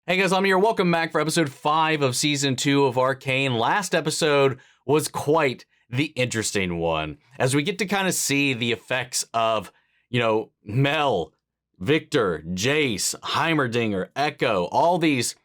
Hey guys, I'm here. Welcome back for episode 5 of season 2 of Arcane. Last episode was quite the interesting one, as we get to kind of see the effects of, Mel, Viktor, Jayce, Heimerdinger, Ekko, all these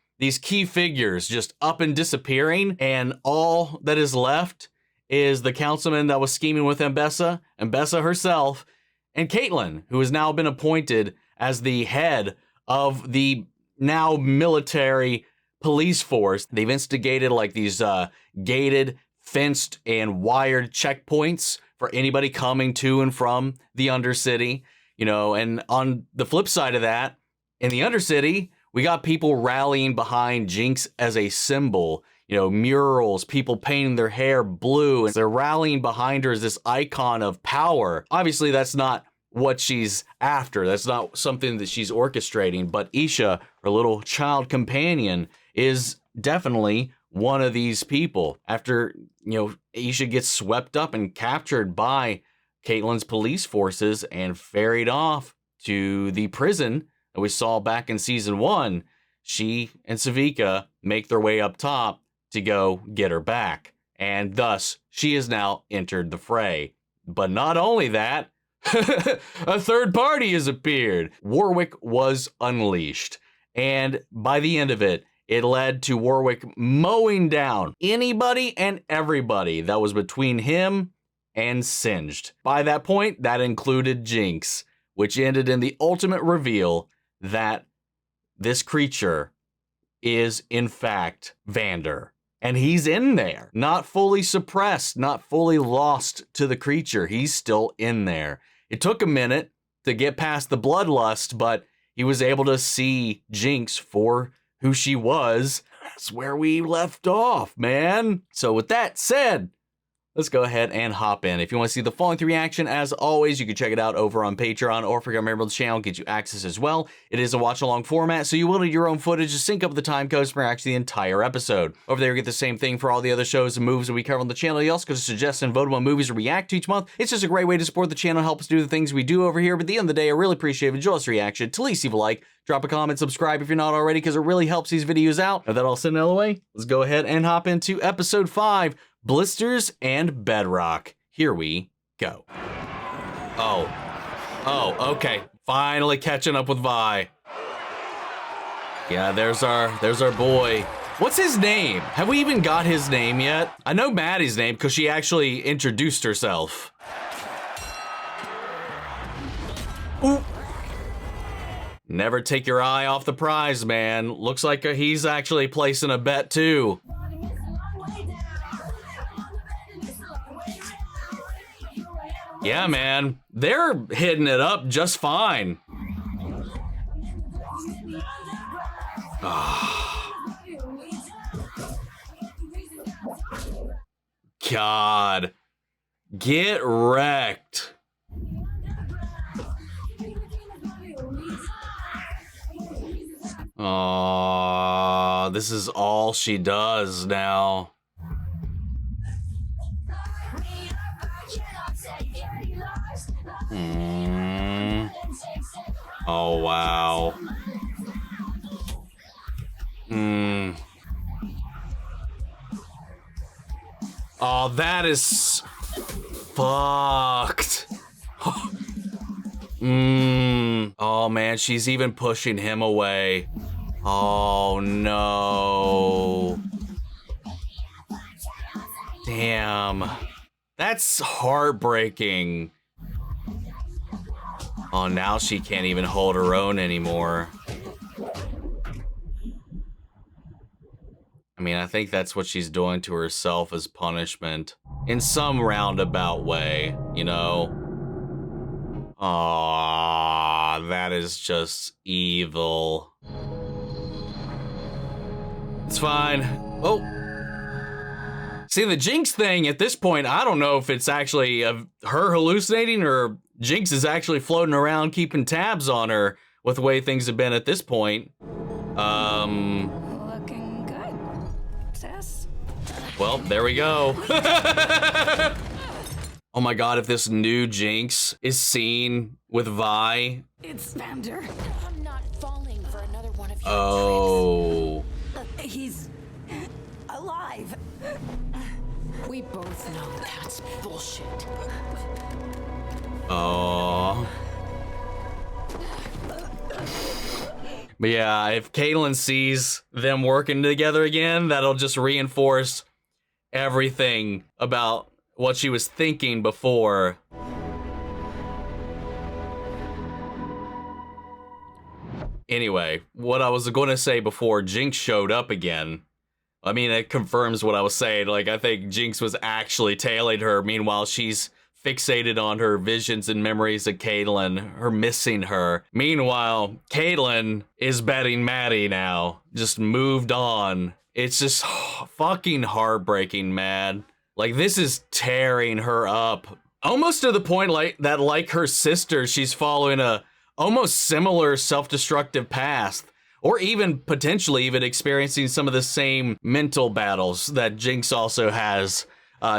key figures just up and disappearing, and all that is left is the councilman that was scheming with Ambessa, Ambessa herself, and Caitlyn, who has now been appointed as the head of the now military police force. They've instigated like these gated, fenced, and wired checkpoints for anybody coming to and from the Undercity. And on the flip side of that, in the Undercity, we got people rallying behind Jinx as a symbol. Murals, people painting their hair blue, and they're rallying behind her as this icon of power. Obviously, that's not what she's after. That's not something that she's orchestrating, but Isha, her little child companion, is definitely one of these people. After, Isha gets swept up and captured by Caitlyn's police forces and ferried off to the prison that we saw back in season 1, she and Sevika make their way up top to go get her back. And thus, she has now entered the fray. But not only that, a third party has appeared. Warwick was unleashed. And by the end of it, it led to Warwick mowing down anybody and everybody that was between him and Singed. By that point, that included Jinx, which ended in the ultimate reveal that this creature is, in fact, Vander. And he's in there, not fully suppressed, not fully lost to the creature. He's still in there. It took a minute to get past the bloodlust, but he was able to see Jinx for who she was. That's where we left off, man. So with that said, let's go ahead and hop in. If you want to see the following reaction, as always, you can check it out over on Patreon, or if you're a member of the channel, get you access as well. It is a watch-along format, so you will need your own footage to sync up the time codes for actually the entire episode. Over there, you get the same thing for all the other shows and movies that we cover on the channel. You also get to suggest and vote on movies to react to each month. It's just a great way to support the channel, help us do the things we do over here. But at the end of the day, I really appreciate it. Enjoy this reaction. To least leave a like, drop a comment, subscribe if you're not already, because it really helps these videos out. Now that all said and out of the way, let's go ahead and hop into episode 5. Blisters and Bedrock. Here we go. Oh, okay. Finally catching up with Vi. Yeah, there's our boy. What's his name? Have we even got his name yet? I know Maddie's name because she actually introduced herself. Ooh. Never take your eye off the prize, man. Looks like he's actually placing a bet too. Yeah, man, they're hitting it up just fine. God, get wrecked. Oh, this is all she does now. Oh, wow. Oh, that is fucked. Oh, man, she's even pushing him away. Oh, no. Damn. That's heartbreaking. Oh, now she can't even hold her own anymore. I mean, I think that's what she's doing to herself as punishment. In some roundabout way, Aw, that is just evil. It's fine. Oh. See, the Jinx thing at this point, I don't know if it's actually her hallucinating or Jinx is actually floating around keeping tabs on her with the way things have been at this point. Looking good, sis. Well, there we go. Oh my god, if this new Jinx is seen with Vi. It's Vander. I'm not falling for another one of your Oh. bullshit. Oh. But yeah, if Caitlyn sees them working together again, that'll just reinforce everything about what she was thinking before. Anyway, what I was going to say before Jinx showed up again, I mean, it confirms what I was saying. Like, I think Jinx was actually tailing her. Meanwhile, she's fixated on her visions and memories of Caitlyn, her missing her. Meanwhile, Caitlyn is betting Maddie now. Just moved on. It's just fucking heartbreaking, man. Like, this is tearing her up. Almost to the point like her sister, she's following a almost similar self-destructive past. Or even potentially even experiencing some of the same mental battles that Jinx also has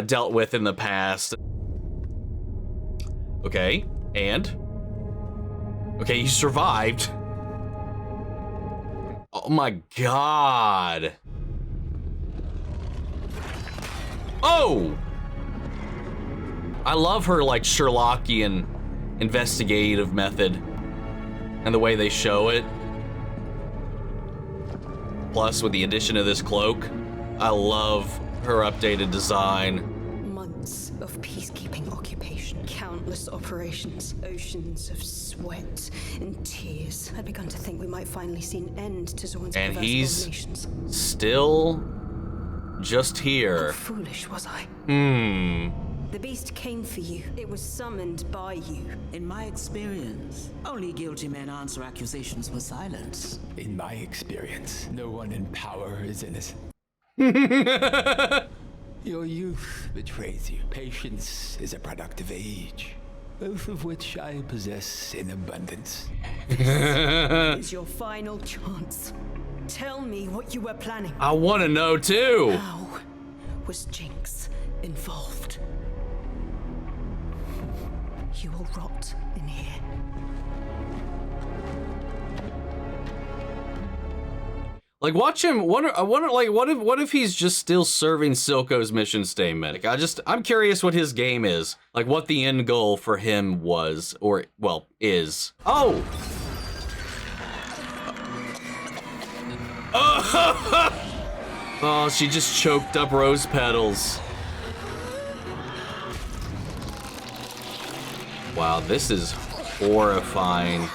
dealt with in the past. Okay, and? Okay, you survived. Oh my god. Oh! I love her, like, Sherlockian investigative method and the way they show it. Plus, with the addition of this cloak, I love her updated design. Months of peacekeeping occupation, countless operations, oceans of sweat and tears. I'd begun to think we might finally see an end to Zorn's And perverse he's dominations. still just here. How foolish was I? The beast came for you. It was summoned by you. In my experience, only guilty men answer accusations with silence. In my experience, no one in power is innocent. Your youth betrays you. Patience is a product of age, both of which I possess in abundance. It's your final chance. Tell me what you were planning. I want to know too. How was Jinx involved? You will rot in here. Like, watch him. I wonder, like, what if he's just still serving Silco's mission statement? Like, I'm curious what his game is. Like, what the end goal for him was, or, well, is. Oh! Oh, she just choked up rose petals. Wow, this is horrifying.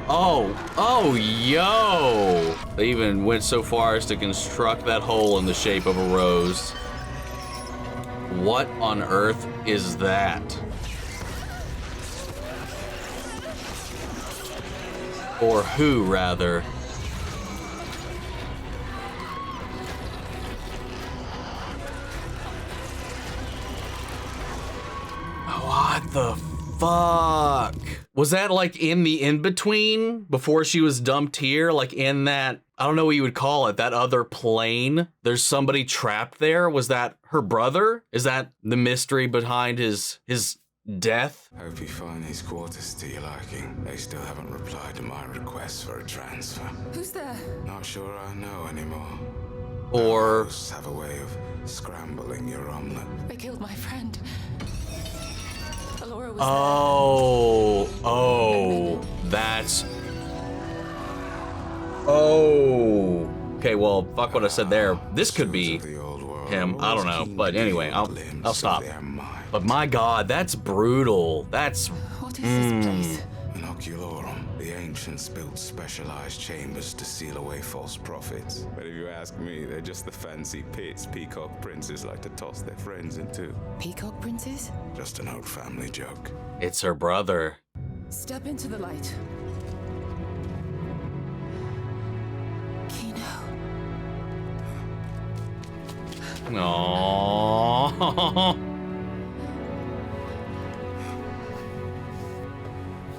Oh, yo! They even went so far as to construct that hole in the shape of a rose. What on earth is that? Or who, rather? What the fuck? Was that like in the in-between before she was dumped here? Like in that, I don't know what you would call it, that other plane? There's somebody trapped there? Was that her brother? Is that the mystery behind his death? Hope you find these quarters to your liking. They still haven't replied to my request for a transfer. Who's there? Not sure I know anymore. Or Hosts have a way of scrambling your omelet. They killed my friend. Alora was that's... Oh. Okay, well, fuck what I said there. This could be him. I don't know. But anyway, I'll stop. But my god, that's brutal. That's... What is this place? Inoculorum. The ancients built specialized chambers to seal away false prophets. But if you ask me, they're just the fancy pits peacock princes like to toss their friends into. Peacock princess? Just an old family joke. It's her brother. Step into the light. Kino. Aww.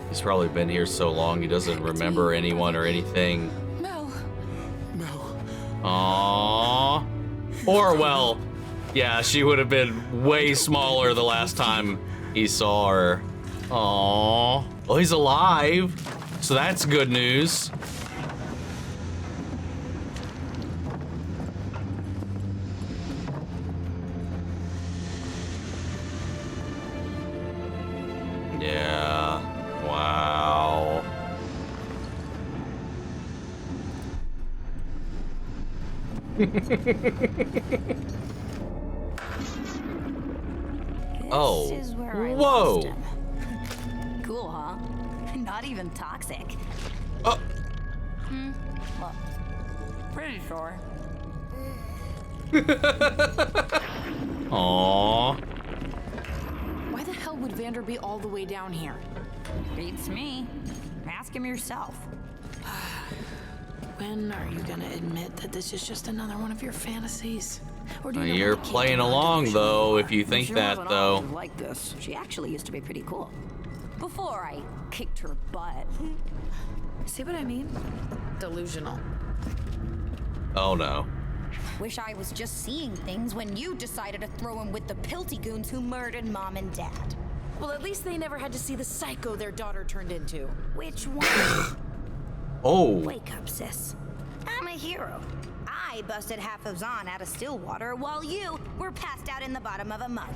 He's probably been here so long he doesn't remember anyone or anything. Mel. Aww. Or, well, yeah, she would have been way smaller the last time he saw her. Aww. Well, he's alive, so that's good news. Oh. This is where I Whoa. lost him. Cool, huh? Not even toxic. Oh. Well, pretty sure. Aww. Why the hell would Vander be all the way down here? Beats me. Ask him yourself. When are you gonna admit that this is just another one of your fantasies? Or do you know You're what the playing kid along, should though, are? if you think She that, wasn't though. always like this. She actually used to be pretty cool. Before I kicked her butt. See what I mean? Delusional. Oh, no. Wish I was just seeing things when you decided to throw him with the pilty goons who murdered Mom and Dad. Well, at least they never had to see the psycho their daughter turned into. Which one? Oh. Wake up, sis. I'm a hero. I busted half of Zahn out of Stillwater while you were passed out in the bottom of a mug.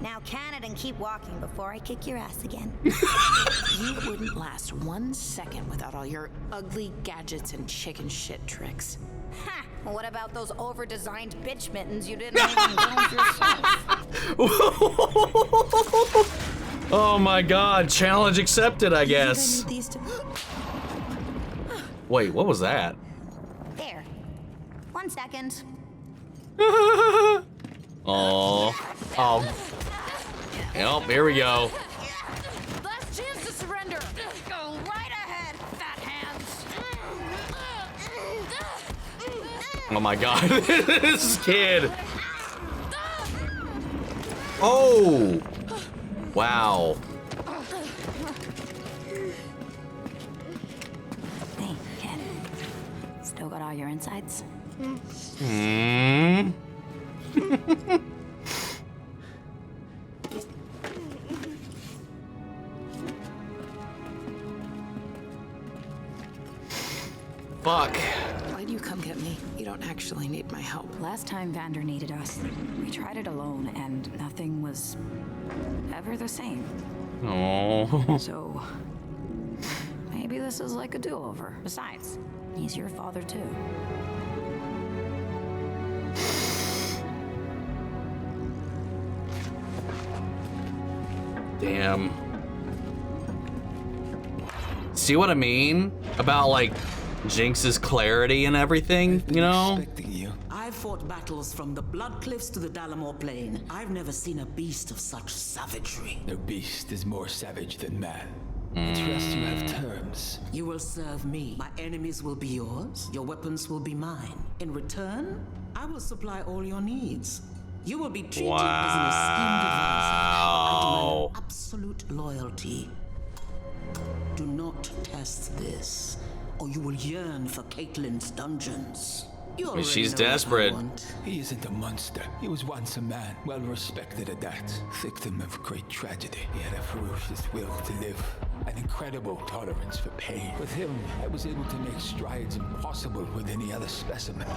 Now can it and keep walking before I kick your ass again. You wouldn't last 1 second without all your ugly gadgets and chicken shit tricks. Ha! What about those over-designed bitch mittens you didn't even build yourself? Oh my god, challenge accepted, I guess. I need these to... Wait, what was that? There. 1 second. Oh. Oh. Yep, here we go. Last chance to surrender. Go right ahead, fat hands. Oh my god, this kid. Oh. Wow. Hey, kid. Still got all your insides? Hmm. Fuck. Why'd you come get me? You don't actually need my help. Last time Vander needed us, we tried it alone and nothing was ever the same. Oh. So, maybe this is like a do-over. Besides, he's your father too. Damn. See what I mean? About like Jinx's clarity and everything, you know? Expecting you. I've fought battles from the Blood Cliffs to the Dalamore Plain. I've never seen a beast of such savagery. No beast is more savage than man. I trust you have terms. You will serve me. My enemies will be yours. Your weapons will be mine. In return, I will supply all your needs. You will be treated as an esteemed advisor. I demand absolute loyalty. Do not test this, or you will yearn for Caitlyn's dungeons. You already She's know what I desperate. want. He isn't a monster. He was once a man, well respected at that. Victim of great tragedy. He had a ferocious will to live, an incredible tolerance for pain. With him, I was able to make strides impossible with any other specimen.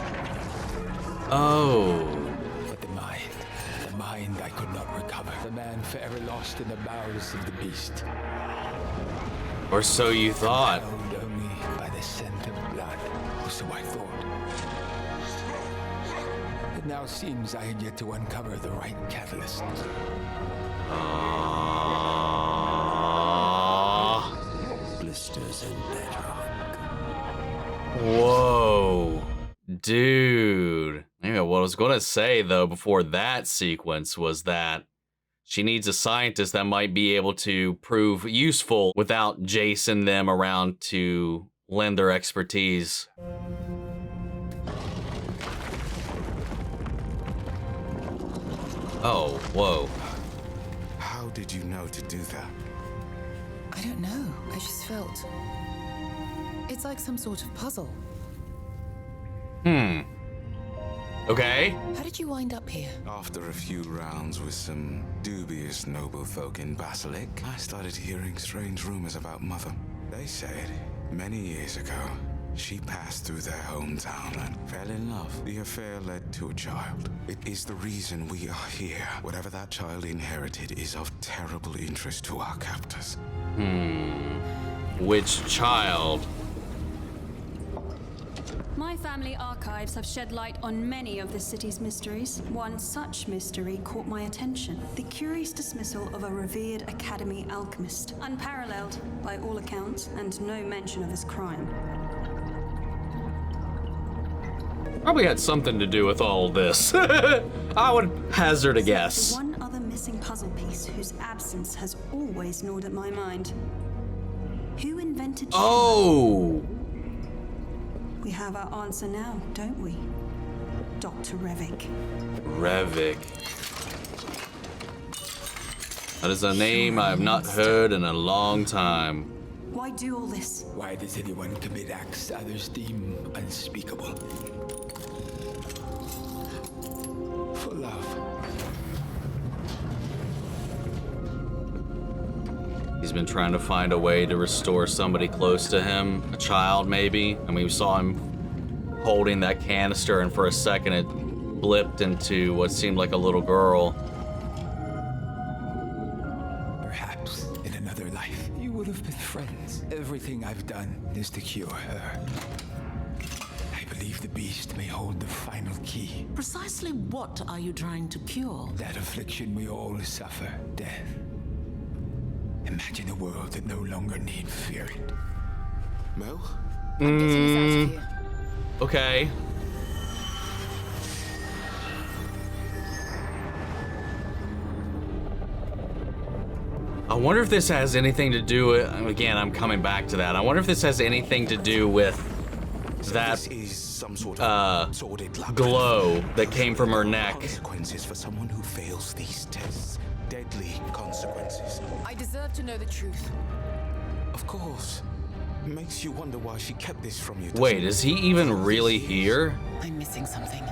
Oh. But the mind I could not recover. The man forever lost in the bowels of the beast. Or so you thought. Bound only by the scent of blood. Or so I thought. It now seems I had yet to uncover the right catalyst. Blisters and Bedrock. Whoa. Dude. Yeah, what I was going to say, though, before that sequence was that she needs a scientist that might be able to prove useful without Jayce and them around to lend their expertise. Oh, whoa. How did you know to do that? I don't know. I just felt. It's like some sort of puzzle. Okay. How did you wind up here? After a few rounds with some dubious noble folk in Basilic, I started hearing strange rumors about Mother. They said, many years ago, she passed through their hometown and fell in love. The affair led to a child. It is the reason we are here. Whatever that child inherited is of terrible interest to our captors. Which child? My family archives have shed light on many of the city's mysteries. One such mystery caught my attention. The curious dismissal of a revered academy alchemist. Unparalleled, by all accounts, and no mention of his crime. Probably had something to do with all this. I would hazard a guess. One other missing puzzle piece whose absence has always gnawed at my mind. Who invented Shimmer? Oh! We have our answer now, don't we? Dr. Revik. Revik. That is a name I have not heard in a long time. Why do all this? Why does anyone commit acts others deem unspeakable? For love. He's been trying to find a way to restore somebody close to him, a child maybe. I mean, we saw him holding that canister, and for a second it blipped into what seemed like a little girl. Perhaps in another life, you would have been friends. Everything I've done is to cure her. I believe the beast may hold the final key. Precisely what are you trying to cure? That affliction we all suffer, death. Imagine a world that no longer need fear it. Mel? Okay. I wonder if this has anything to do with, again, I'm coming back to that. I wonder if this has anything to do with that Some sort of sordid glow that came from her neck. Consequences for someone who fails these tests. Deadly consequences. I deserve to know the truth. Of course. Makes you wonder why she kept this from you. Wait, is he even really here? I'm missing something.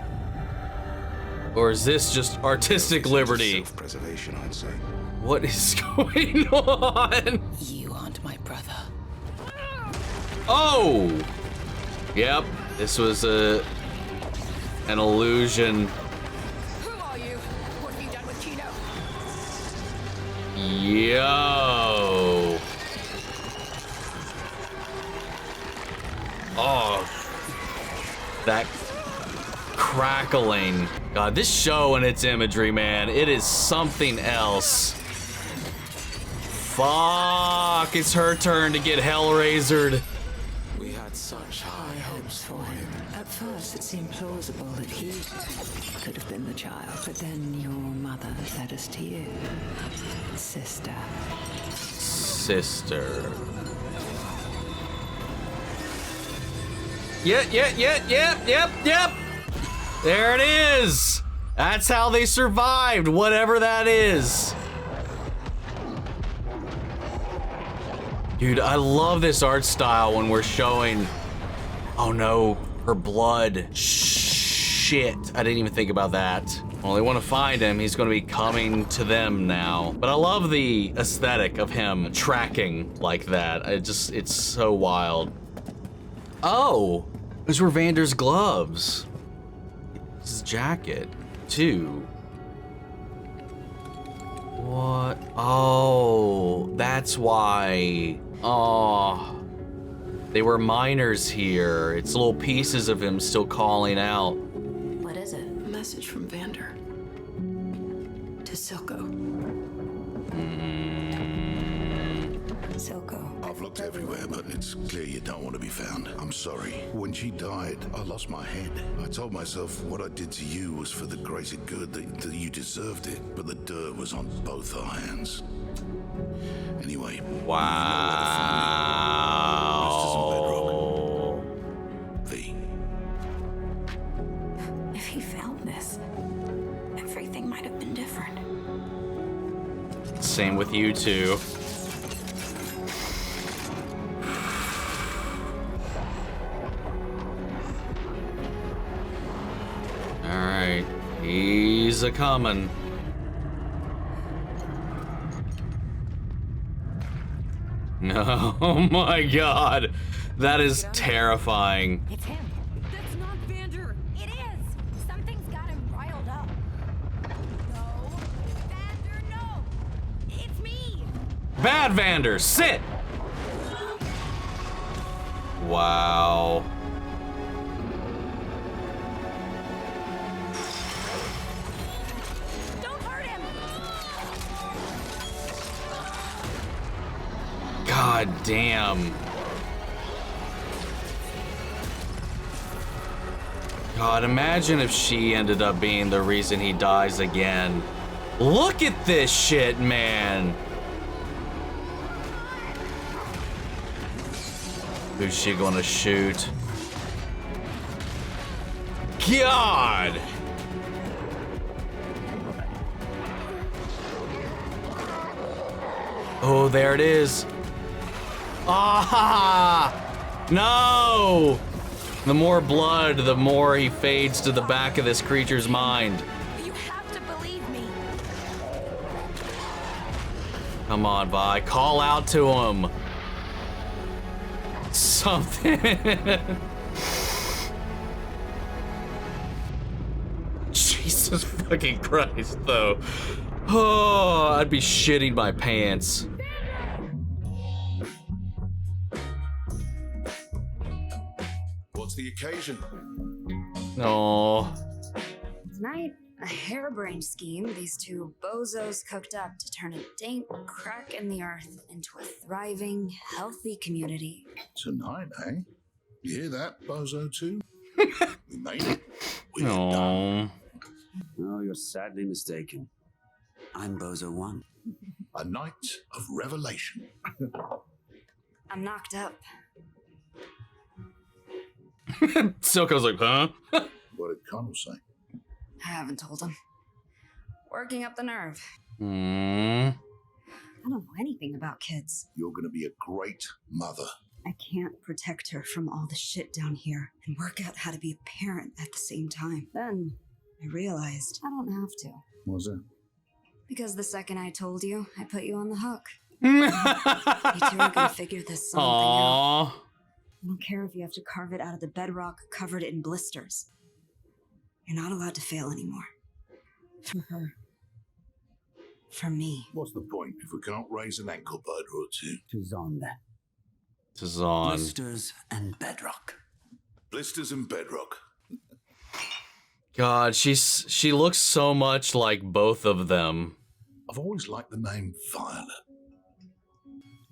Or is this just artistic liberty? Self-preservation, I'd say. What is going on? You aren't my brother. Oh! Yep, this was an illusion. Who are you? What have you done with Kino? Yo! Oh, that crackling. God, this show and its imagery, man, it is something else. Fuck, it's her turn to get Hellraisered. We had such high hopes for him. At first, it seemed plausible that he could have been the child, but then your mother led us to you. Sister. Sister. Yep. There it is. That's how they survived, whatever that is. Dude, I love this art style when we're showing, oh no, her blood. Shit, I didn't even think about that. Well, they want to find him, he's going to be coming to them now. But I love the aesthetic of him tracking like that. It's so wild. Oh, those were Vander's gloves. His jacket, too. What? Oh, that's why. Oh, they were miners here. It's little pieces of him still calling out. What is it? A message from Vander. To Silco. Silco. I've looked everywhere, but it's clear you don't want to be found. I'm sorry. When she died, I lost my head. I told myself what I did to you was for the greater good, that you deserved it, but the dirt was on both our hands. Anyway. Wow. V. If he found this, everything might have been different. Same with you two. Alright, he's a coming. Oh my god, that is terrifying. It's him. That's not Vander. It is. Something's got him riled up. No. Vander, no. It's me. Bad Vander, sit! God damn. God, imagine if she ended up being the reason he dies again. Look at this shit, man. Who's she gonna shoot? God! Oh, there it is. Ah! No! The more blood, the more he fades to the back of this creature's mind. You have to believe me. Come on, Vi. Call out to him. Something. Jesus fucking Christ, though. Oh, I'd be shitting my pants. What's the occasion? No. Tonight, a harebrained scheme these two bozos cooked up to turn a dank crack in the earth into a thriving, healthy community. Tonight, eh? You hear that, Bozo 2? We made it. No. No, you're sadly mistaken. I'm Bozo 1. A night of revelation. I'm knocked up. Silco's like, huh? What did Connell say? I haven't told him. Working up the nerve. Hmm. I don't know anything about kids. You're gonna be a great mother. I can't protect her from all the shit down here and work out how to be a parent at the same time. Then I realized I don't have to. What was that? Because the second I told you, I put you on the hook. You two are gonna figure this something out. I don't care if you have to carve it out of the bedrock covered in blisters. You're not allowed to fail anymore. For her. For me. What's the point if we can't raise an ankle biter or two? Tis on then. Tis on. Blisters and Bedrock. Blisters and Bedrock. God, she looks so much like both of them. I've always liked the name Violet.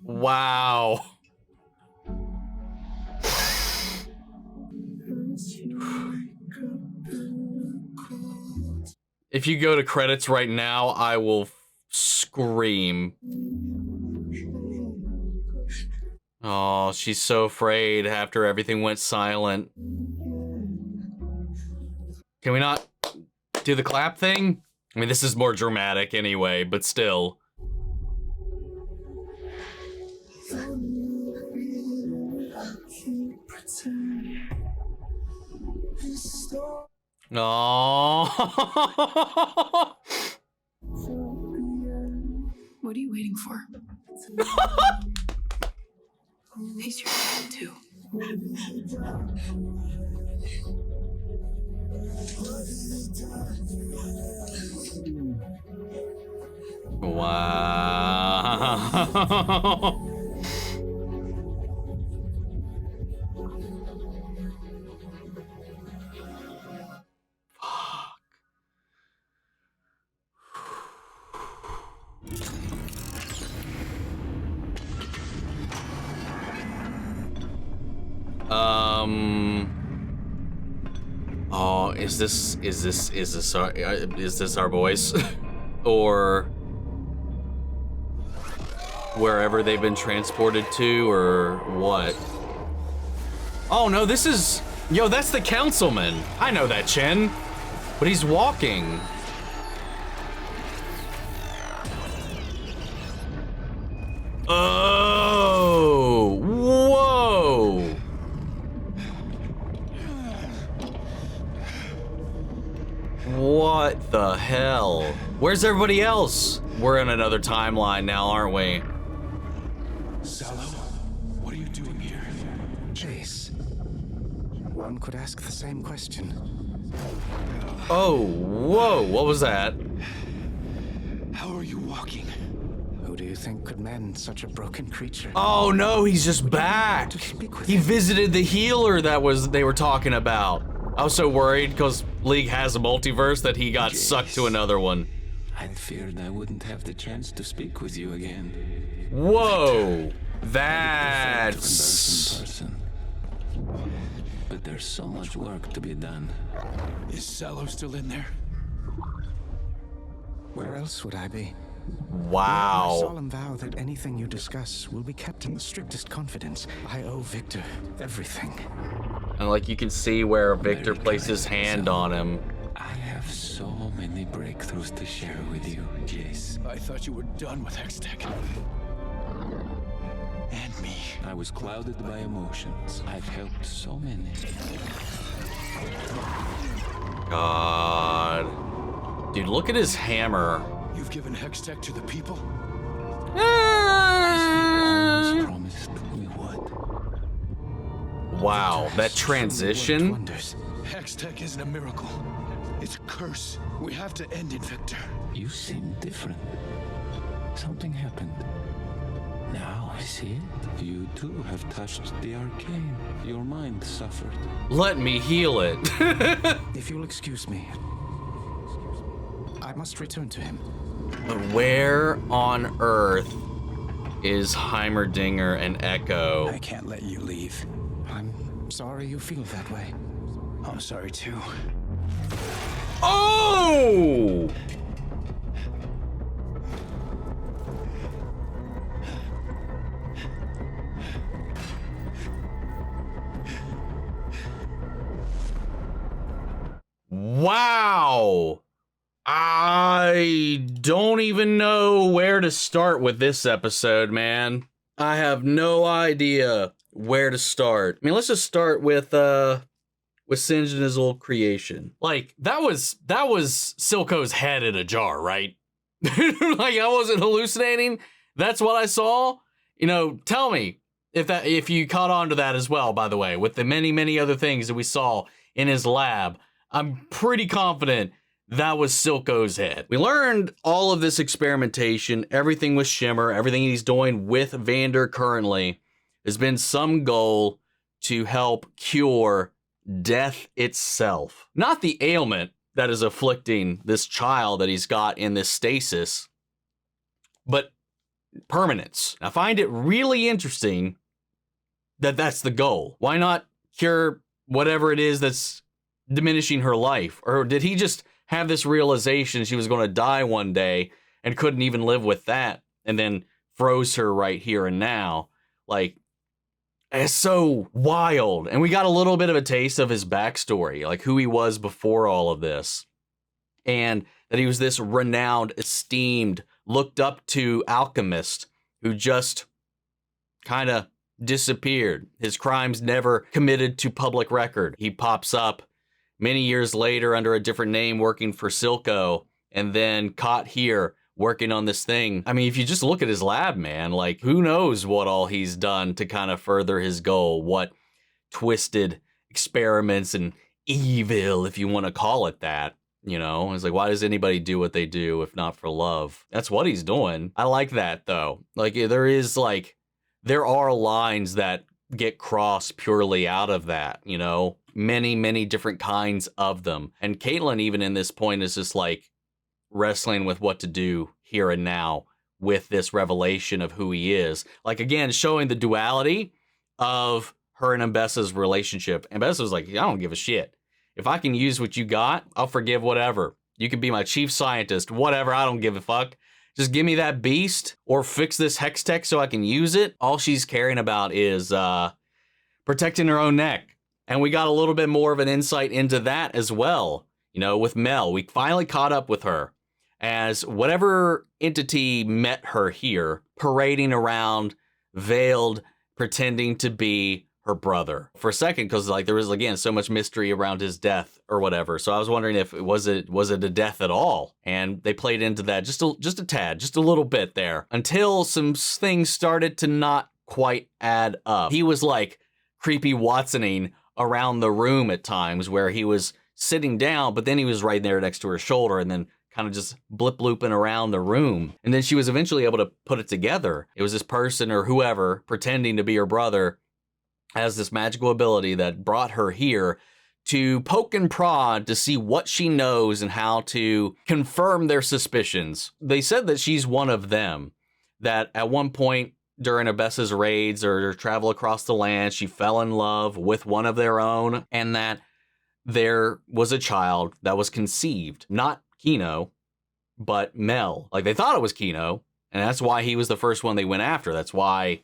Wow. If you go to credits right now, I will scream. Oh, she's so afraid after everything went silent. Can we not do the clap thing? I mean, this is more dramatic anyway, but still. Oh. What are you waiting for? He's your dad too. Wow. Oh, is this our boys? Or wherever they've been transported to, or what? Oh no, this is, yo, that's the councilman. I know that, Chen, but he's walking. Oh, whoa. What the hell? Where's everybody else? We're in another timeline now, aren't we? Sallow, what are you doing here? Jayce. One could ask the same question. Oh, whoa, what was that? How are you walking? Who do you think could mend such a broken creature? Oh no, he's just back. He visited the healer that they were talking about. I was so worried because League has a multiverse that he got sucked to another one. I'd feared I wouldn't have the chance to speak with you again. Whoa. That's... person. But there's so much work to be done. Is Sallow still in there? Where else would I be? Wow. I solemn vow that anything you discuss will be kept in the strictest confidence. I owe Viktor everything. And like you can see where Viktor placed his hand on him. I have so many breakthroughs to share with you, Jayce. I thought you were done with Hextech. And me. I was clouded by emotions. I've helped so many. God. Dude, look at his hammer. You've given Hextech to the people? As we always promised we would. Wow, that transition. Hextech isn't a miracle. It's a curse. We have to end it, Viktor. You seem different. Something happened. Now I see it. You too have touched the arcane. Your mind suffered. Let me heal it. If you'll excuse me, I must return to him. But where on earth is Heimerdinger and Ekko? I can't let you leave. I'm sorry you feel that way. I'm sorry too. Oh! Wow! I don't even know where to start with this episode, man. I have no idea where to start. I mean, let's just start with Singe and his old creation. Like, that was Silco's head in a jar, right? Like, I wasn't hallucinating. That's what I saw. You know, tell me if you caught on to that as well, by the way, with the many, many other things that we saw in his lab. I'm pretty confident that was Silco's head. We learned all of this experimentation, everything with Shimmer, everything he's doing with Vander currently has been some goal to help cure death itself. Not the ailment that is afflicting this child that he's got in this stasis, but permanence. I find it really interesting that that's the goal. Why not cure whatever it is that's diminishing her life? Or did he just have this realization she was going to die one day and couldn't even live with that and then froze her right here and now? Like, it's so wild. And we got a little bit of a taste of his backstory, like who he was before all of this. And that he was this renowned, esteemed, looked up to alchemist who just kind of disappeared. His crimes never committed to public record. He pops up many years later under a different name working for Silco, and then caught here working on this thing. I mean, if you just look at his lab, man, like, who knows what all he's done to kind of further his goal, what twisted experiments and evil, if you want to call it that. You know, it's like, why does anybody do what they do if not for love? That's what he's doing. I like that, though. Like, there are lines that get crossed purely out of that, you know? Many, many different kinds of them. And Caitlyn, even in this point, is just like wrestling with what to do here and now with this revelation of who he is. Like, again, showing the duality of her and Ambessa's relationship. Ambessa's like, I don't give a shit. If I can use what you got, I'll forgive whatever. You can be my chief scientist, whatever, I don't give a fuck. Just give me that beast or fix this Hextech so I can use it. All she's caring about is protecting her own neck. And we got a little bit more of an insight into that as well. You know, with Mel, we finally caught up with her as whatever entity met her here, parading around, veiled, pretending to be her brother for a second, because like there was, again, so much mystery around his death or whatever. So I was wondering if was it a death at all? And they played into that just a tad, just a little bit there, until some things started to not quite add up. He was like creepy Watsoning around the room at times, where he was sitting down, but then he was right there next to her shoulder and then kind of just blip looping around the room. And then she was eventually able to put it together. It was this person or whoever pretending to be her brother has this magical ability that brought her here to poke and prod to see what she knows and how to confirm their suspicions. They said that she's one of them, that at one point during Ambessa's raids or travel across the land, she fell in love with one of their own, and that there was a child that was conceived, not Kino, but Mel. Like, they thought it was Kino, and that's why he was the first one they went after. That's why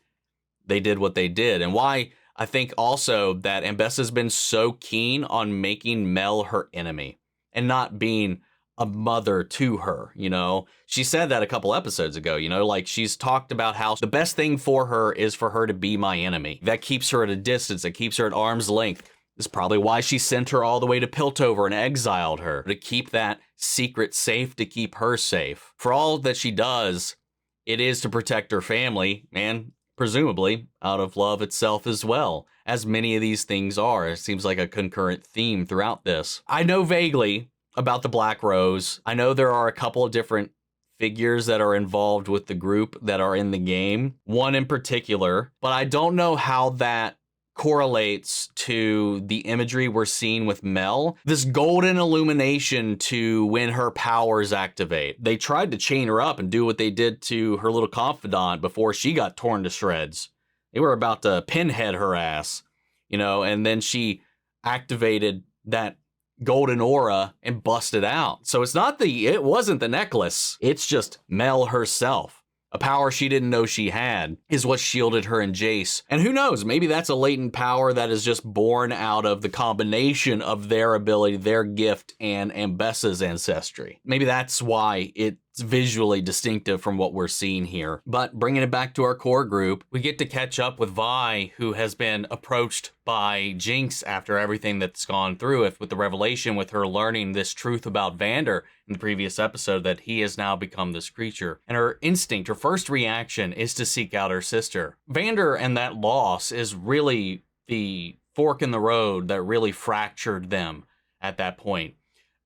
they did what they did, and why I think also that Ambessa's been so keen on making Mel her enemy and not being a mother to her, you know? She said that a couple episodes ago, you know, like she's talked about how the best thing for her is for her to be my enemy. That keeps her at a distance, that keeps her at arm's length. This is probably why she sent her all the way to Piltover and exiled her, to keep that secret safe, to keep her safe. For all that she does, it is to protect her family, and presumably out of love itself as well, as many of these things are. It seems like a concurrent theme throughout this. I know vaguely about the Black Rose. I know there are a couple of different figures that are involved with the group that are in the game, one in particular, but I don't know how that correlates to the imagery we're seeing with Mel. This golden illumination to when her powers activate. They tried to chain her up and do what they did to her little confidant before she got torn to shreds. They were about to pinhead her ass, you know, and then she activated that golden aura and busted out. So it wasn't the necklace. It's just Mel herself. A power she didn't know she had is what shielded her and Jayce. And who knows, maybe that's a latent power that is just born out of the combination of their ability, their gift, and Ambessa's ancestry. Maybe that's why it's visually distinctive from what we're seeing here. But bringing it back to our core group, we get to catch up with Vi, who has been approached by Jinx after everything that's gone through it, with the revelation, with her learning this truth about Vander in the previous episode, that he has now become this creature. And her instinct, her first reaction, is to seek out her sister. Vander and that loss is really the fork in the road that really fractured them at that point.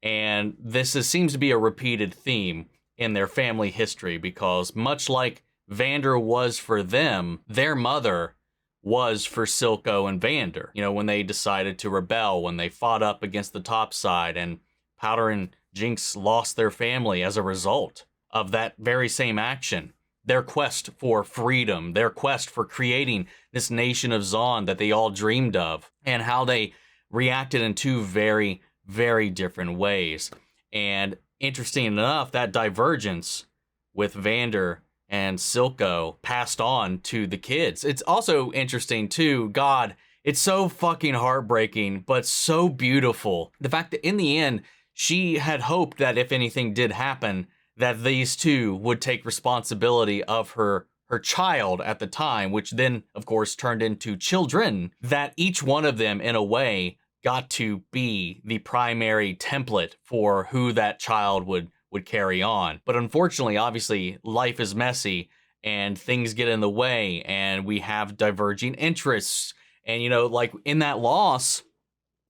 And seems to be a repeated theme in their family history, because much like Vander was for them, their mother was for Silco and Vander. You know, when they decided to rebel, when they fought up against the top side, and Powder and Jinx lost their family as a result of that very same action. Their quest for freedom, their quest for creating this nation of Zon that they all dreamed of, and how they reacted in two very, very different ways. And interesting enough, that divergence with Vander and Silco passed on to the kids. It's also interesting too, God, it's so fucking heartbreaking, but so beautiful. The fact that in the end, she had hoped that if anything did happen, that these two would take responsibility of her child at the time, which then, of course, turned into children, that each one of them, in a way, got to be the primary template for who that child would carry on. But unfortunately, obviously, life is messy and things get in the way, and we have diverging interests. And, you know, like in that loss,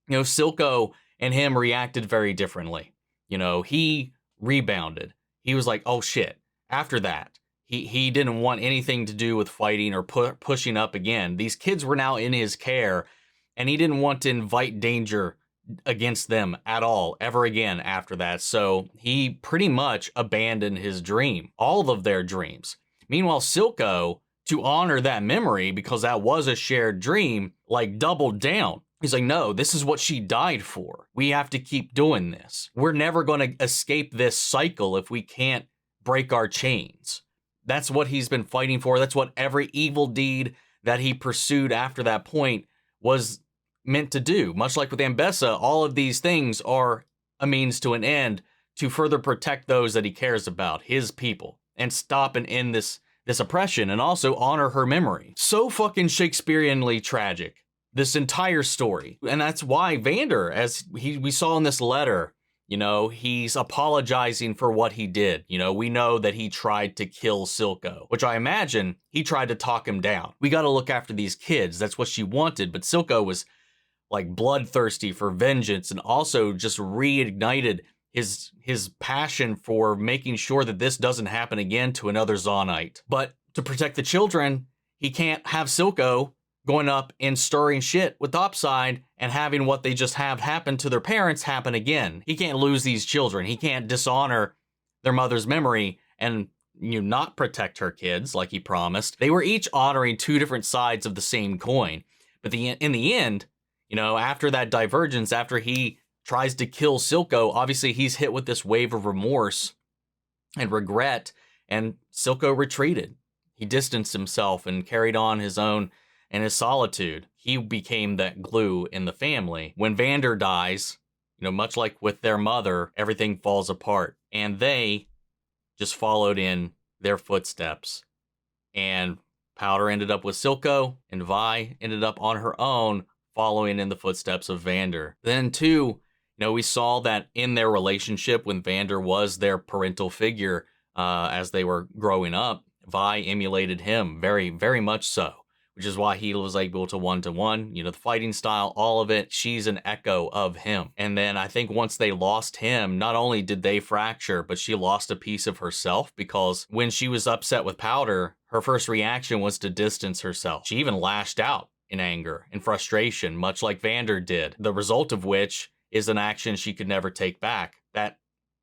you know, Silco and him reacted very differently. You know, he rebounded. He was like, oh shit. After that, he didn't want anything to do with fighting or pushing up again. These kids were now in his care, and he didn't want to invite danger against them at all, ever again after that. So he pretty much abandoned his dream, all of their dreams. Meanwhile, Silco, to honor that memory, because that was a shared dream, like doubled down. He's like, no, this is what she died for. We have to keep doing this. We're never going to escape this cycle if we can't break our chains. That's what he's been fighting for. That's what every evil deed that he pursued after that point was meant to do. Much like with Ambessa, all of these things are a means to an end to further protect those that he cares about, his people, and stop and end this oppression, and also honor her memory. So fucking Shakespeareanly tragic, this entire story. And that's why Vander, as we saw in this letter, you know, he's apologizing for what he did. You know, we know that he tried to kill Silco, which I imagine he tried to talk him down. We got to look after these kids. That's what she wanted. But Silco was like bloodthirsty for vengeance, and also just reignited his passion for making sure that this doesn't happen again to another Zonite. But to protect the children, he can't have Silco going up and stirring shit with Topside and having what they just have happen to their parents happen again. He can't lose these children. He can't dishonor their mother's memory and not protect her kids like he promised. They were each honoring two different sides of the same coin. But in the end, after that divergence, after he tries to kill Silco, obviously he's hit with this wave of remorse and regret, and Silco retreated. He distanced himself and carried on his own and his solitude. He became that glue in the family. When Vander dies, much like with their mother, everything falls apart. And they just followed in their footsteps. And Powder ended up with Silco, and Vi ended up on her own, following in the footsteps of Vander. Then too, we saw that in their relationship, when Vander was their parental figure as they were growing up, Vi emulated him very, very much so, which is why he was able to one-to-one, the fighting style, all of it. She's an echo of him. And then I think once they lost him, not only did they fracture, but she lost a piece of herself, because when she was upset with Powder, her first reaction was to distance herself. She even lashed out in anger and frustration, much like Vander did, the result of which is an action she could never take back. That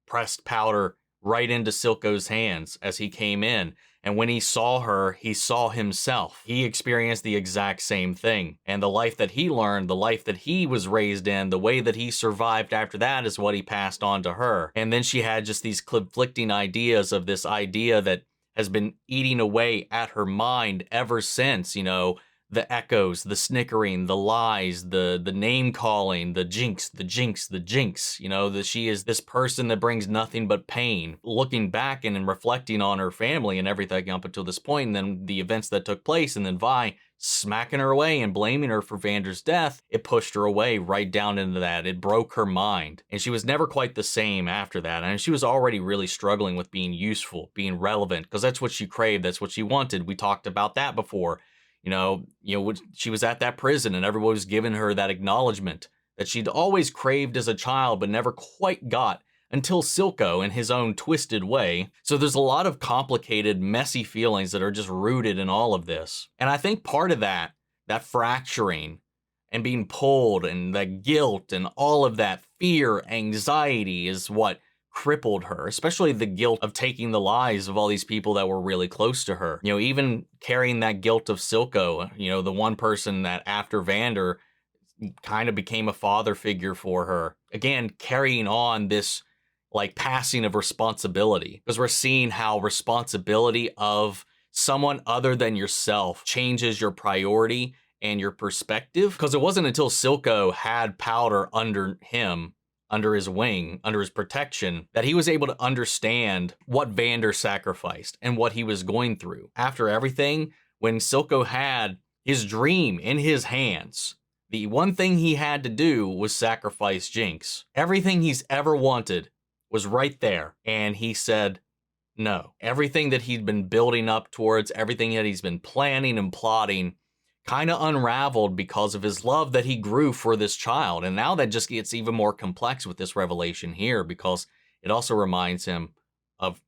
pressed Powder right into Silco's hands as he came in. And when he saw her, he saw himself. He experienced the exact same thing. And the life that he learned, the life that he was raised in, the way that he survived after that is what he passed on to her. And then she had just these conflicting ideas of this idea that has been eating away at her mind ever since, the echoes, the snickering, the lies, the name calling, the jinx, the jinx, the jinx, that she is this person that brings nothing but pain. Looking back and reflecting on her family and everything up until this point, and then the events that took place, and then Vi smacking her away and blaming her for Vander's death, it pushed her away right down into that. It broke her mind. And she was never quite the same after that. And she was already really struggling with being useful, being relevant, because that's what she craved. That's what she wanted. We talked about that before. She was at that prison and everyone was giving her that acknowledgement that she'd always craved as a child, but never quite got until Silco in his own twisted way. So there's a lot of complicated, messy feelings that are just rooted in all of this. And I think part of that fracturing and being pulled and that guilt and all of that fear, anxiety is what crippled her, especially the guilt of taking the lives of all these people that were really close to her. Even carrying that guilt of Silco, the one person that after Vander kind of became a father figure for her. Again, carrying on this passing of responsibility, because we're seeing how responsibility of someone other than yourself changes your priority and your perspective. Because it wasn't until Silco had Powder under him, under his wing, under his protection, that he was able to understand what Vander sacrificed and what he was going through. After everything, when Silco had his dream in his hands, the one thing he had to do was sacrifice Jinx. Everything he's ever wanted was right there. And he said no. Everything that he'd been building up towards, everything that he's been planning and plotting, kind of unraveled because of his love that he grew for this child. And now that just gets even more complex with this revelation here, because it also reminds him of,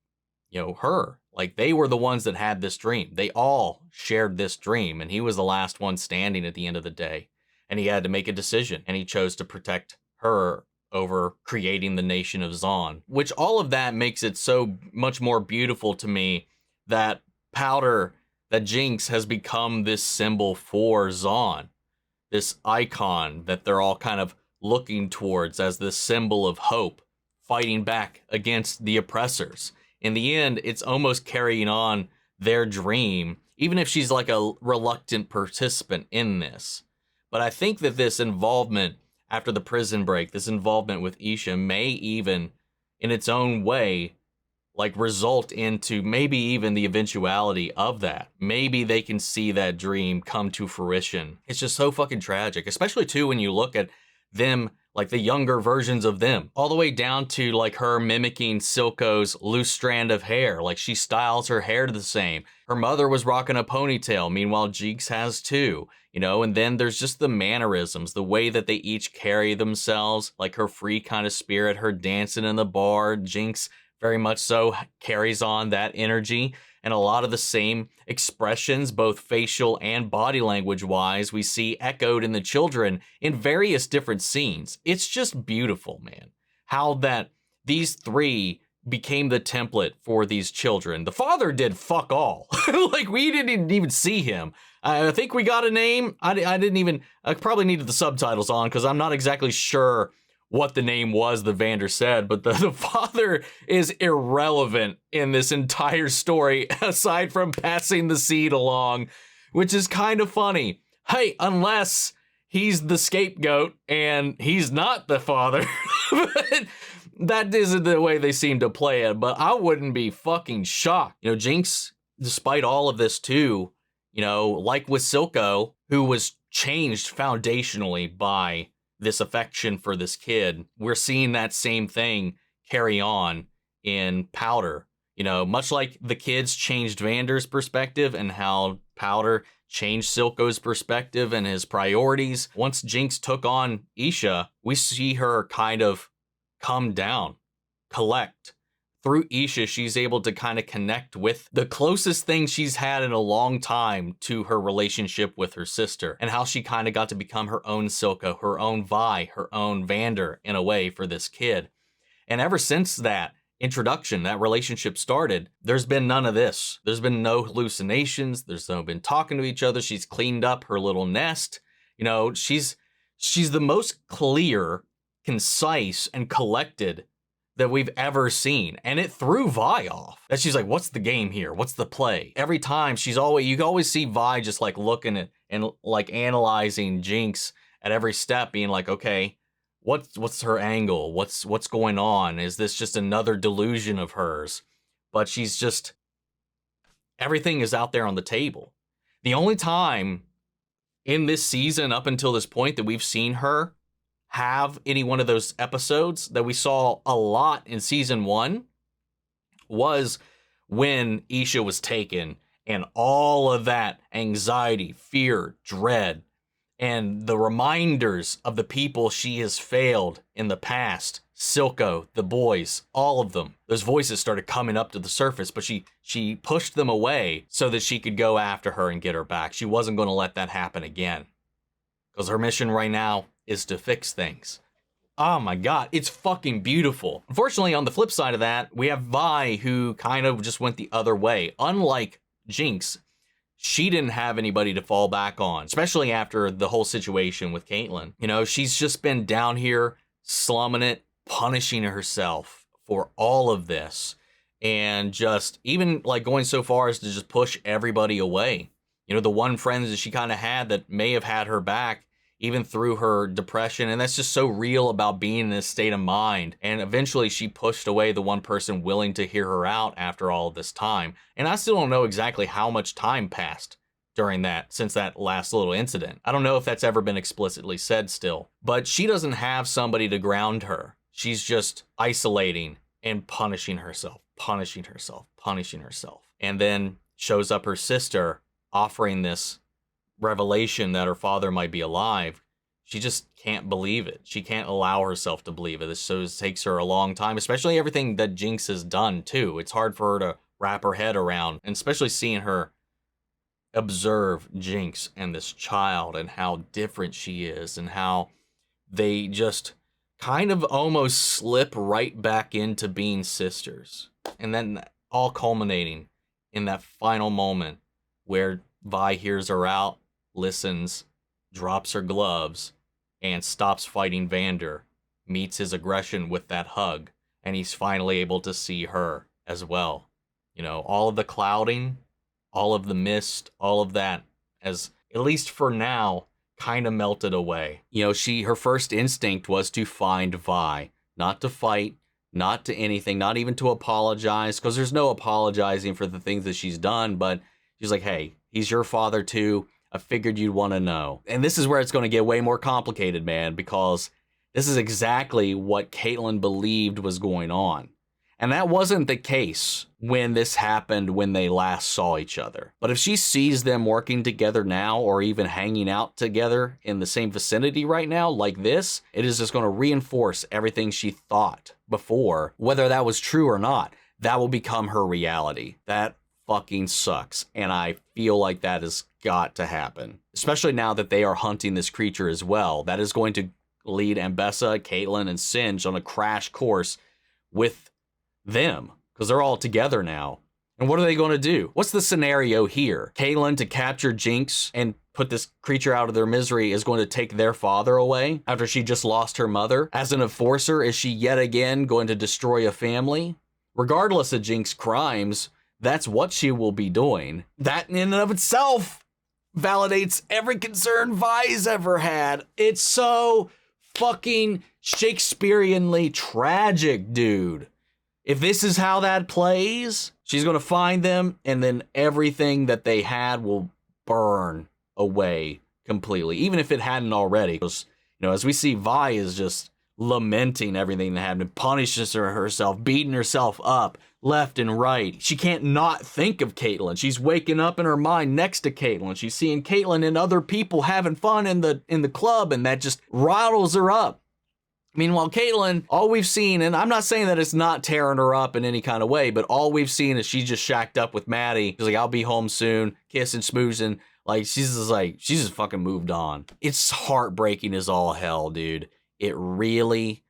her. They were the ones that had this dream. They all shared this dream, and he was the last one standing at the end of the day. And he had to make a decision, and he chose to protect her over creating the nation of Zaun, which all of that makes it so much more beautiful to me that that Jinx has become this symbol for Zaun, this icon that they're all kind of looking towards as this symbol of hope, fighting back against the oppressors. In the end, it's almost carrying on their dream, even if she's like a reluctant participant in this. But I think that this involvement after the prison break, this involvement with Isha may even, in its own way, result into maybe even the eventuality of that. Maybe they can see that dream come to fruition. It's just so fucking tragic, especially too when you look at them, the younger versions of them, all the way down to her mimicking Silco's loose strand of hair. She styles her hair the same. Her mother was rocking a ponytail, meanwhile Jinx has too, and then there's just the mannerisms, the way that they each carry themselves, her free kind of spirit, her dancing in the bar. Jinx very much so carries on that energy, and a lot of the same expressions, both facial and body language wise, we see echoed in the children in various different scenes. It's just beautiful, man, how that these three became the template for these children. The father did fuck all. Like, we didn't even see him. I think we got a name. I probably needed the subtitles on because I'm not exactly sure what the name was the Vander said, but the father is irrelevant in this entire story aside from passing the seed along, which is kind of funny. Hey, unless he's the scapegoat and he's not the father. But that isn't the way they seem to play it, but I wouldn't be fucking shocked. You know, Jinx, despite all of this too, you know, like with Silco, who was changed foundationally by this affection for this kid, we're seeing that same thing carry on in Powder. You know, much like the kids changed Vander's perspective and how Powder changed Silco's perspective and his priorities. Once Jinx took on Isha, we see her kind of come down, collect. Through Isha, she's able to kind of connect with the closest thing she's had in a long time to her relationship with her sister, and how she kind of got to become her own Silco, her own Vi, her own Vander in a way for this kid. And ever since that introduction, that relationship started, there's been none of this. There's been no hallucinations. There's no been talking to each other. She's cleaned up her little nest. You know, she's the most clear, concise, and collected that we've ever seen. And it threw Vi off. That she's like, what's the game here? What's the play? Every time you can always see Vi just like looking at and like analyzing Jinx at every step, being like, okay, what's her angle? What's going on? Is this just another delusion of hers? But she's just, everything is out there on the table. The only time in this season up until this point that we've seen her have any one of those episodes that we saw a lot in season 1 was when Isha was taken, and all of that anxiety, fear, dread, and the reminders of the people she has failed in the past, Silco, the boys, all of them, those voices started coming up to the surface, but she pushed them away so that she could go after her and get her back. She wasn't going to let that happen again, because her mission right now is to fix things. Oh my God, it's fucking beautiful. Unfortunately, on the flip side of that, we have Vi, who kind of just went the other way. Unlike Jinx, she didn't have anybody to fall back on, especially after the whole situation with Caitlyn. You know, she's just been down here slumming it, punishing herself for all of this, and just even like going so far as to just push everybody away. You know, the one friend that she kind of had that may have had her back even through her depression, and that's just so real about being in this state of mind. And eventually she pushed away the one person willing to hear her out after all of this time. And I still don't know exactly how much time passed during that, since that last little incident. I don't know if that's ever been explicitly said still, but she doesn't have somebody to ground her. She's just isolating and punishing herself. And then shows up her sister offering this revelation that her father might be alive. She just can't believe it. She can't allow herself to believe it. So it takes her a long time, especially everything that Jinx has done too. It's hard for her to wrap her head around, and especially seeing her observe Jinx and this child and how different she is, and how they just kind of almost slip right back into being sisters. And then all culminating in that final moment where Vi hears her out, listens, drops her gloves, and stops fighting Vander, meets his aggression with that hug, and he's finally able to see her as well. You know, all of the clouding, all of the mist, all of that, as at least for now, kind of melted away. You know, her first instinct was to find Vi, not to fight, not to anything, not even to apologize, because there's no apologizing for the things that she's done, but she's like, hey, he's your father too. I figured you'd want to know. And this is where it's going to get way more complicated, man, because this is exactly what Caitlyn believed was going on. And that wasn't the case when this happened, when they last saw each other. But if she sees them working together now, or even hanging out together in the same vicinity right now, like this, it is just going to reinforce everything she thought before. Whether that was true or not, that will become her reality. That fucking sucks, and I feel like that has got to happen, especially now that they are hunting this creature as well. That is going to lead Ambessa, Caitlyn, and Singe on a crash course with them, because they're all together now. And what are they going to do? What's the scenario here? Caitlyn, to capture Jinx and put this creature out of their misery, is going to take their father away after she just lost her mother. As an enforcer, is she yet again going to destroy a family? Regardless of Jinx's crimes, that's what she will be doing. That in and of itself validates every concern Vi's ever had. It's so fucking Shakespeareanly tragic, dude. If this is how that plays, she's going to find them, and then everything that they had will burn away completely, even if it hadn't already. Because, you know, as we see, Vi is just lamenting everything that happened, punishes herself, beating herself up left and right. She can't not think of Caitlyn. She's waking up in her mind next to Caitlyn. She's seeing Caitlyn and other people having fun in the club, and that just rattles her up. Meanwhile, Caitlyn, all we've seen, and I'm not saying that it's not tearing her up in any kind of way, but all we've seen is she's just shacked up with Maddie. She's like, I'll be home soon, kissing, smoozing. Like, she's just fucking moved on. It's heartbreaking as all hell, dude. It really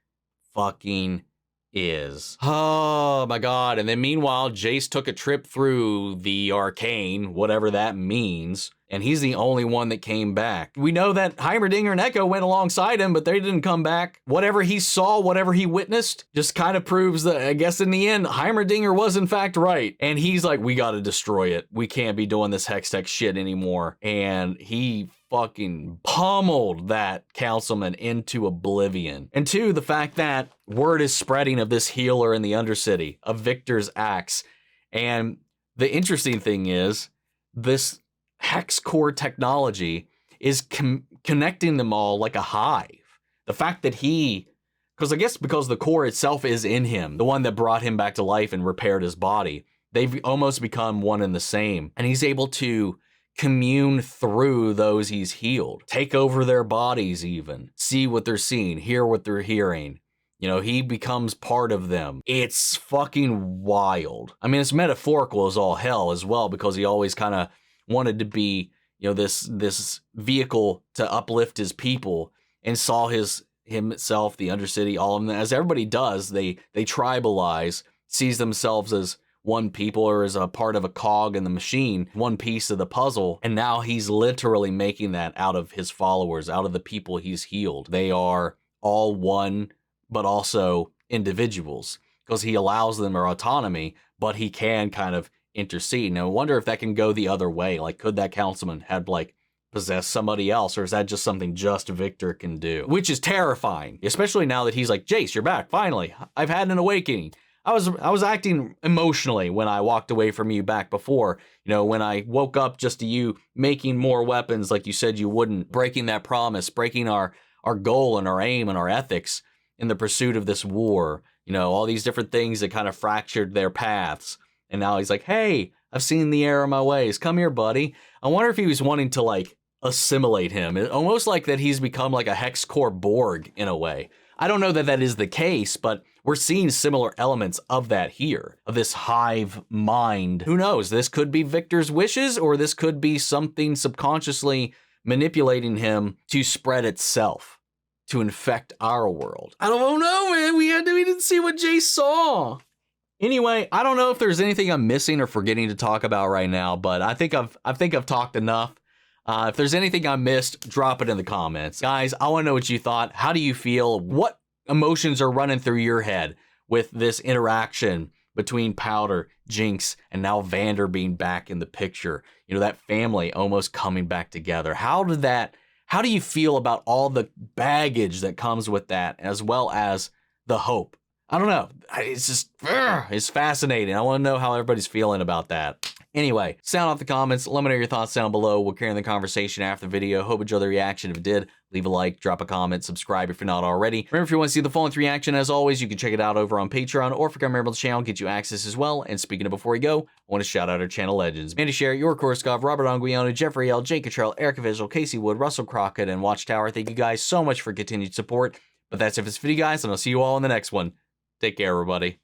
fucking is. Oh my God. And then meanwhile, Jayce took a trip through the Arcane, whatever that means, and he's the only one that came back. We know that Heimerdinger and Ekko went alongside him, but they didn't come back. Whatever he saw, whatever he witnessed, just kind of proves that, I guess in the end, Heimerdinger was in fact right. And he's like, we gotta destroy it. We can't be doing this Hextech shit anymore. And he fucking pummeled that councilman into oblivion. And two, the fact that word is spreading of this healer in the Undercity, of Viktor's axe. And the interesting thing is, this hex core technology is connecting them all like a hive. The fact that because the core itself is in him, the one that brought him back to life and repaired his body, they've almost become one and the same. And he's able to commune through those he's healed, take over their bodies even, see what they're seeing, hear what they're hearing. You know, he becomes part of them. It's fucking wild. I mean, it's metaphorical as all hell as well, because he always kind of wanted to be, you know, this vehicle to uplift his people, and saw himself, the Undercity, all of them, as everybody does, they tribalize, sees themselves as one people or as a part of a cog in the machine, one piece of the puzzle. And now he's literally making that out of his followers, out of the people he's healed. They are all one, but also individuals, because he allows them their autonomy, but he can kind of intercede. Now I wonder if that can go the other way. Like, could that councilman have possess somebody else, or is that just something just Viktor can do? Which is terrifying, especially now that he's like, Jayce, you're back, finally. I've had an awakening. I was acting emotionally when I walked away from you back before, you know, when I woke up just to you making more weapons like you said you wouldn't, breaking that promise, breaking our goal and our aim and our ethics in the pursuit of this war, you know, all these different things that kind of fractured their paths. And now he's like, hey, I've seen the error of my ways. Come here, buddy. I wonder if he was wanting to assimilate him. It, almost like that he's become like a hex core Borg in a way. I don't know that that is the case, but we're seeing similar elements of that here, of this hive mind. Who knows? This could be Viktor's wishes, or this could be something subconsciously manipulating him to spread itself, to infect our world. I don't know, man. We didn't see what Jayce saw. Anyway, I don't know if there's anything I'm missing or forgetting to talk about right now, but I think I've talked enough. If there's anything I missed, drop it in the comments. Guys, I want to know what you thought. How do you feel? What emotions are running through your head with this interaction between Powder, Jinx, and now Vander being back in the picture? You know, that family almost coming back together. How do you feel about all the baggage that comes with that, as well as the hope? I don't know. It's just, it's fascinating. I want to know how everybody's feeling about that. Anyway, sound off the comments. Let me know your thoughts down below. We'll carry on the conversation after the video. Hope you enjoyed the reaction. If you did, leave a like, drop a comment, subscribe if you're not already. Remember, if you want to see the full-length reaction, as always, you can check it out over on Patreon, or if you become a member of the channel, get you access as well. And speaking of before we go, I want to shout out our channel legends. Mandy Share, Your Korskov, Robert Anguiano, Jeffrey L, Jake Cottrell, Erica Visual, Casey Wood, Russell Crockett, and Watchtower. Thank you guys so much for continued support. But that's it for this video, guys, and I'll see you all in the next one. Take care, everybody.